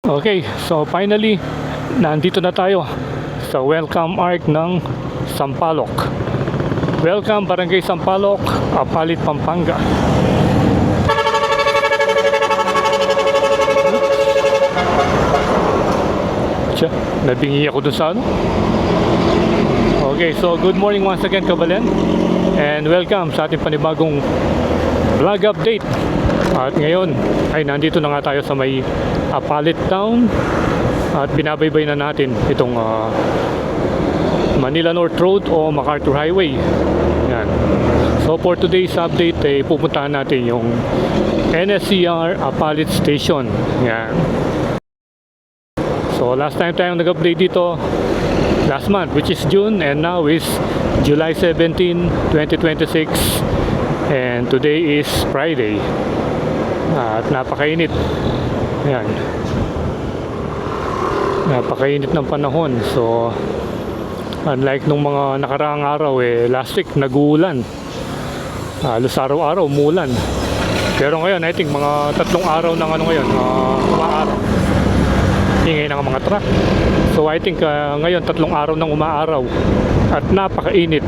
Okay, so finally, nandito na tayo sa welcome arc ng Sampaloc. Welcome Barangay Sampaloc, Apalit, Pampanga. Tiyan, nabingi ako dun sa ano. Okay, so good morning once again, Kabalen, and welcome sa ating panibagong vlog update. At ngayon ay nandito na nga tayo sa may Apalit Town at binabaybay na natin itong Manila North Road o MacArthur Highway. Yan. So for today's update ay pupuntahan natin yung NSCR Apalit Station. Yan. So last time tayong nag-update dito last month, which is June, and now is July 17, 2026, and today is Friday. At napakainit. Ayan. Napakainit ng panahon. So unlike nung mga nakaraang araw, last week nag-uulan. Halos araw-araw umulan. Pero ngayon I think mga 3 araw ng ano ngayon, umaaraw. Ingay ng mga truck. So I think ngayon 3 araw nang umaaraw at napakainit.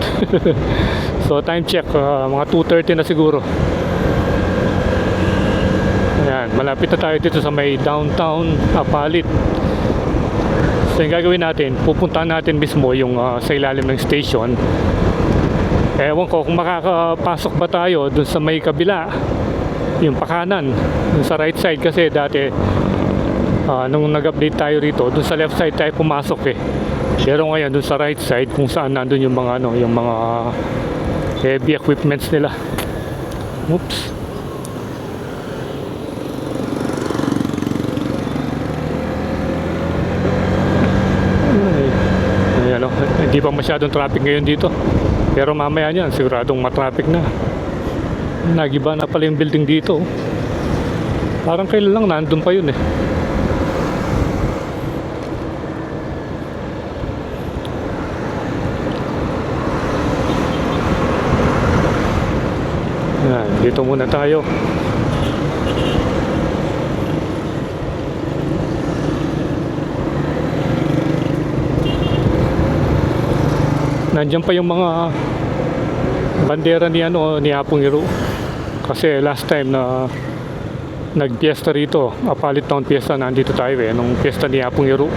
So time check, mga 2:30 na siguro. Ayan, malapit na tayo dito sa may downtown Apalit. So yung gagawin natin, pupuntahan natin mismo yung sa ilalim ng station. Ewan ko kung makakapasok ba tayo dun sa may kabila, yung pakanan, dun sa right side, kasi dati nung nag-update tayo rito, dun sa left side tayo pumasok Pero ngayon dun sa right side, kung saan nandun yung mga yung mga heavy equipments nila. Oops. Hindi pa masyadong traffic ngayon dito. Pero mamaya niyan, siguradong matraffic na. Nagiba na pala yung building dito. Parang kailan lang nandun pa yun Yan, dito muna tayo. Nandiyan pa yung mga bandera ni Apong Iro. Kasi last time na nagpiesta rito, Apalit Town Fiesta, nandito tayo nung fiesta ni Apong Iro.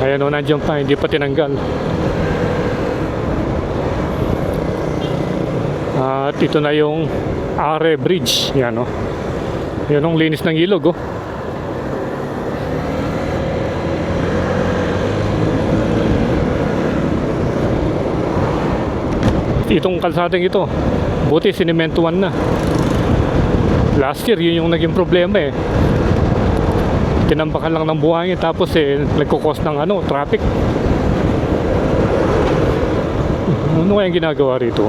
Ayan nandiyan pa, hindi pa tinanggal. At ito na yung Are Bridge. Yan Yan ang linis ng ilog Itong kalsadang ito, buti sinementuhan na. Last year yun yung naging problema tinambakan lang ng buhangin, tapos nagkukos ng traffic. Ano kaya yung ginagawa rito?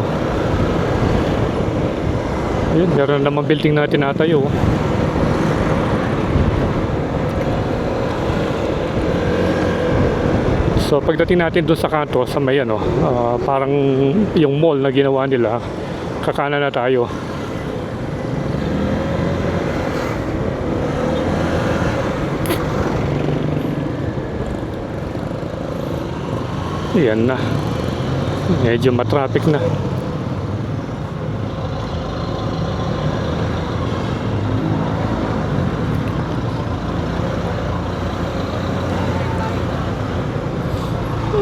Ayun, meron naman building na tinatayo. So pagdating natin doon sa kanto, sa may parang yung mall na ginawa nila, kakanan na tayo. Yan na. Medyo matraffic na.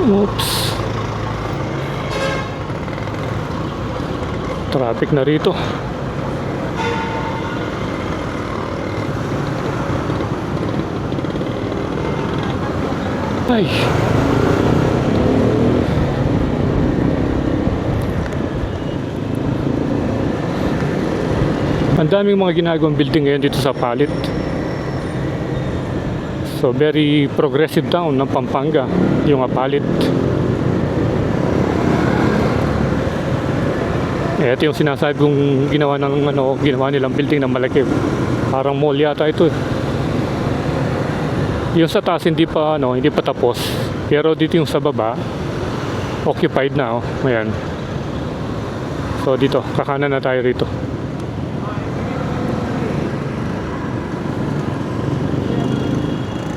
Oops. Traffic na rito. Ay. Ang daming mga ginagawang building ngayon dito sa Apalit. So very progressive town ng Pampanga, yung Apalit. Ito yung sinasabi kong ginawa ng ginawa nilang building na malaki. Parang mall yata ito. Yung sa taas hindi pa tapos. Pero dito yung sa baba occupied na Ayan. So dito, kakanan na tayo rito.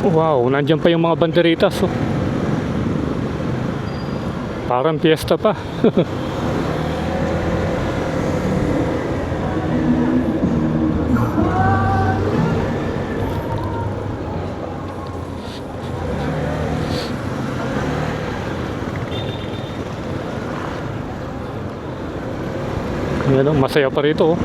Wow, nandiyan pa yung mga banderitas, oh. Parang piyesta pa. Yan, oh, masaya pa rito, oh.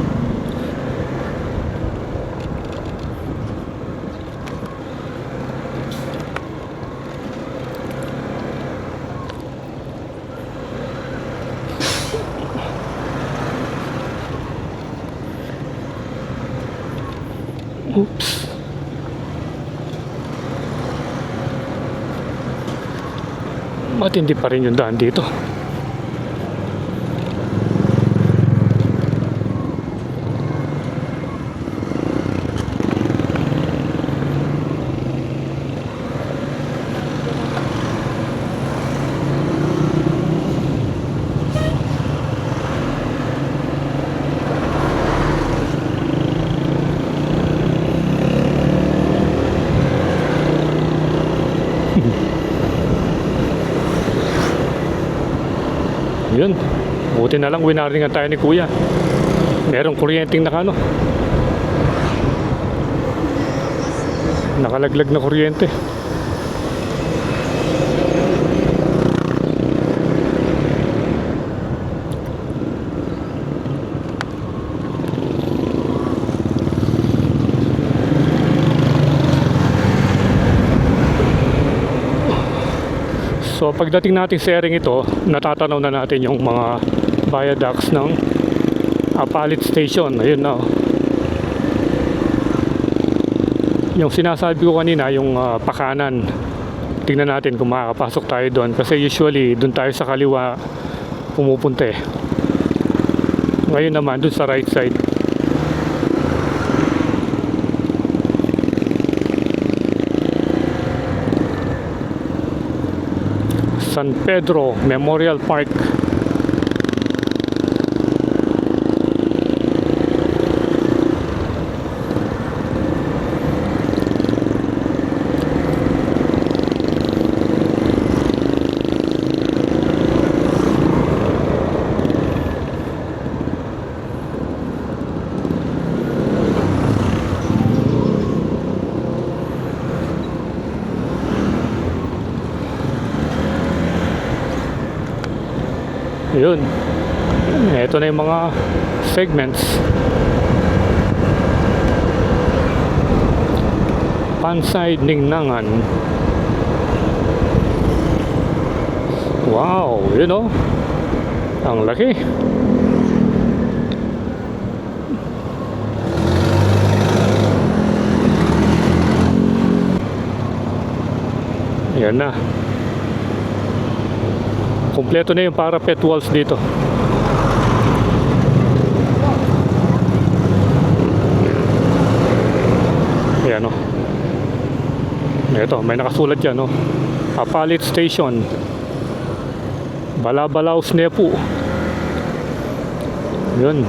Oops. Matindi pa rin yung daan dito. Yun, buti na lang winaringan tayo ni kuya. Merong kuryenteng nakalaglag na kuryente. So pagdating natin sa area ito, natatanaw na natin yung mga viaducts ng Apalit Station. Ayun na, oh. Yung sinasabi ko kanina, yung pakanan, tingnan natin kung makakapasok tayo doon, kasi usually doon tayo sa kaliwa pumupunta eh. Ngayon naman doon sa right side. San Pedro Memorial Park. Yun, ito na yung mga segments. Pansay Ningnangan. Wow, yun oh, ang laki. Yan na. Kompleto na yung parapet walls dito. Ayan o. Ito, may nakasulat dyan o. Apalit Station, Balabalaw Snepu. Yun.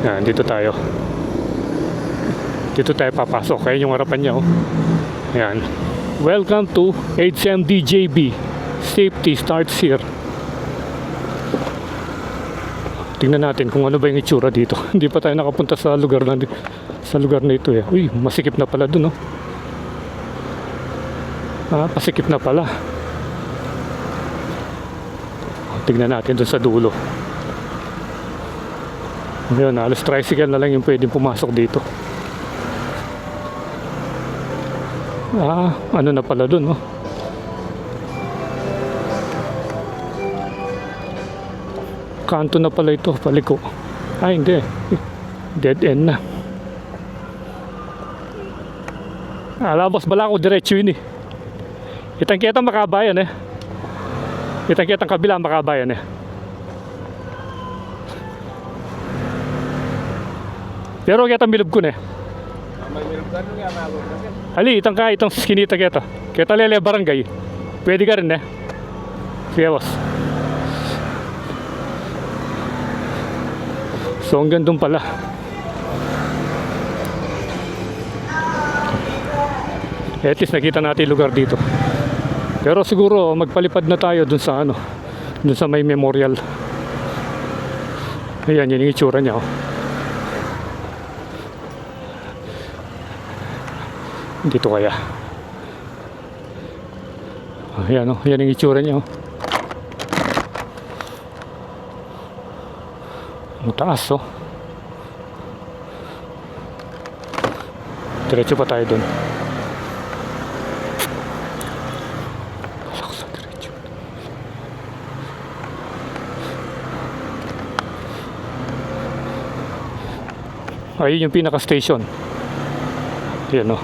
Yan, dito tayo. Dito tayo papasok. Kaya yung harapan niya o. Ayan. Welcome to HMDJB. Safety starts here. Tingnan natin kung ano ba yung itsura dito. Hindi pa tayo nakapunta sa lugar na ito eh. Uy, masikip na pala dun, oh. Pasikip na pala. Tingnan natin dun sa dulo. Ayun, halos tricycle na lang yung pwedeng pumasok dito. Ano na pala dun, oh. Kanto na pala ito, paliko. Hindi. Dead end na. Alabas bala ako, diretso yun eh. Kitang-kitang Makabayan eh. Kitang-kitang kabila Makabayan eh. Pero kitang Milubkon eh. Ali, itang skinita kita. Kita lele barangay. Pwede ka rin eh. Sige boss. So hanggang doon pala. At least nakita natin yung lugar dito. Pero siguro magpalipad na tayo dun sa ano, dun sa may memorial. Ayan, yun yung itsura niya, oh. Dito kaya. Ayan, oh, yan yung itsura niya, oh. Ang taas, oh. Diretso pa tayo dun. Ayun yung pinaka-station. Yan, oh.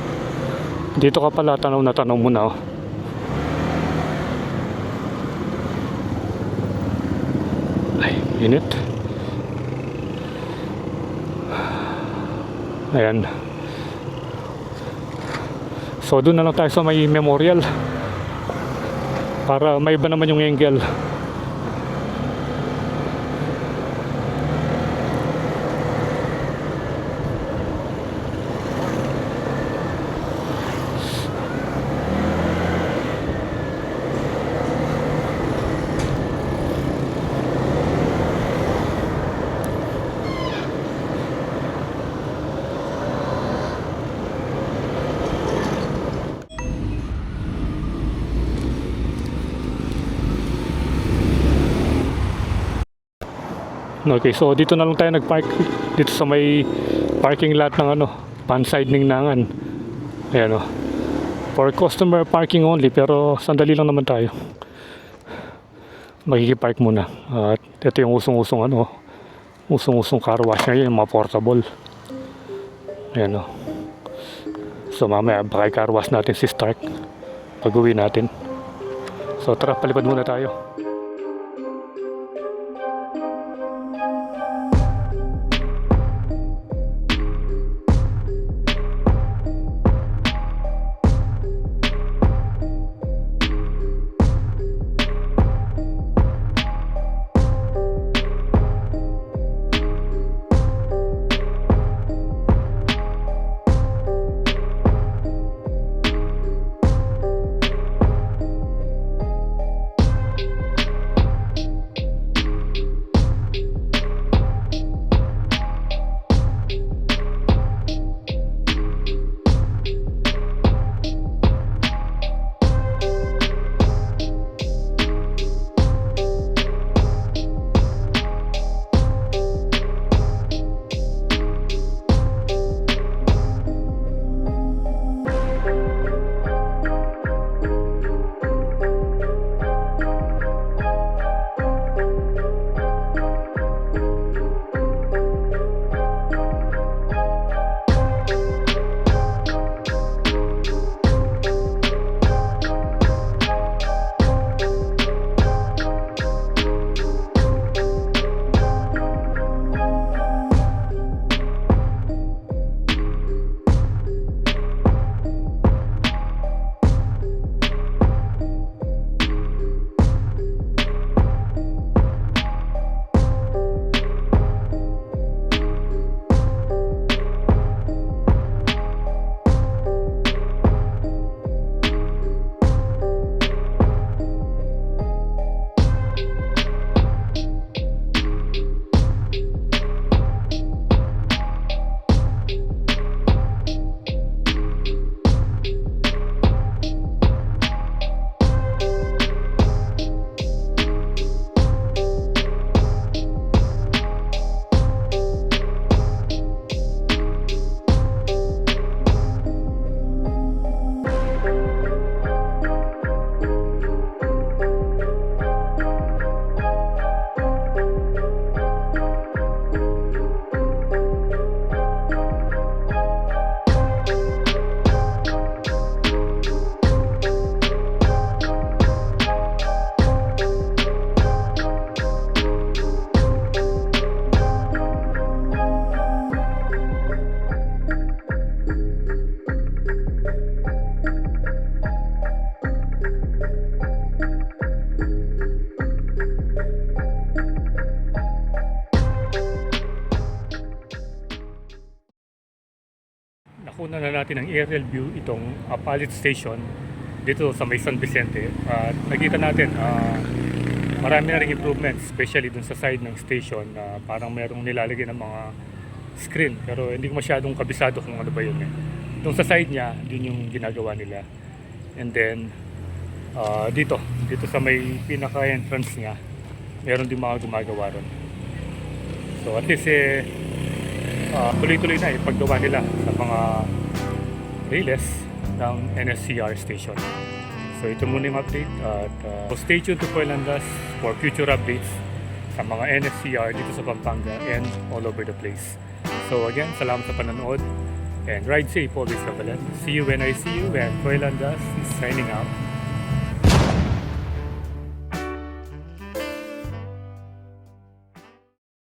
Dito ka pala, tanaw na tanaw muna, oh. Ay, init. Ayan. So doon na lang tayo sa may memorial para may iba naman yung angle. Okay, so dito na lang tayo nag-park dito sa may parking lot ng ano, Panside Ningnangan. Ayan, oh. For customer parking only, pero sandali lang naman tayo. Makikipark muna. At ito yung usong-usong ano, usong-usong car wash ngayon, yung mga portable. Ayan, oh. So mamaya baka car wash natin si Stark pag uwi natin. So tara, palipad muna tayo. natin ng aerial view itong Apalit Station dito sa may San Vicente. At nakita natin marami na ring improvements, especially dun sa side ng station na parang merong nilalagay ng mga screen, pero hindi ko masyadong kabisado kung ano ba yun eh. Dun sa side niya, din yung ginagawa nila. And then dito sa may pinaka entrance niya, meron din mga gumagawa ron. So at least tuloy-tuloy na paggawa nila sa mga railes ng NSCR station. So ito muna yung update at stay tuned to Poelandas for future updates sa mga NSCR dito sa Pampanga and all over the place. So again, salamat sa panonood and ride safe always, Kabalan. See you when I see you, and Poelandas is signing out.